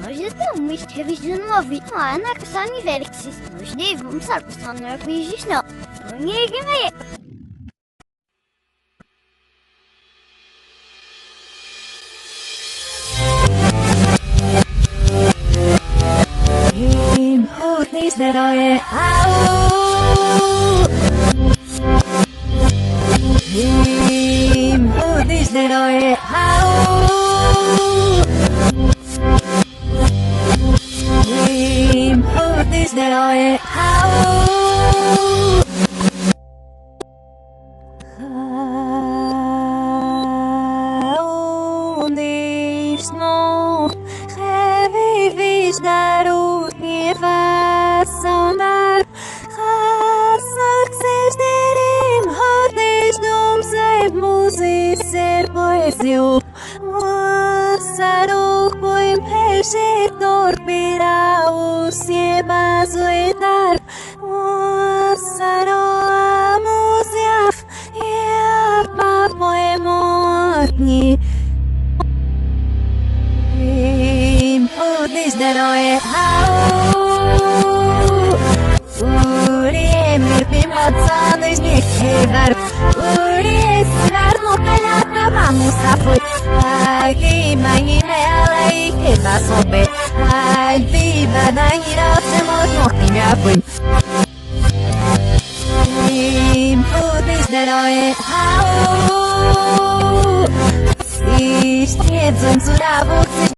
Możecie umieć telewizjonowi, a na ksani wersji możliwym sarpsanem widzisz no. Nie gmieje. Him hutnis neroje au. Him hutnis neroje au. Him hutnis neroje au. Snow, heavy fish that out near fast on that. Success did him hurt this doom save Moses said boys you. Saro boy peshe torpira usie bazuetar. Saro amusiaf ya papoe mortni. Hutnis neroje au. Uri emir pimacanis niekevar. Uri esrar no pelata vamos a fui. Ai maine alai que va sobe. Ai viva na ira se morti me fui. Hutnis neroje au. Ist jetzt und zu da wo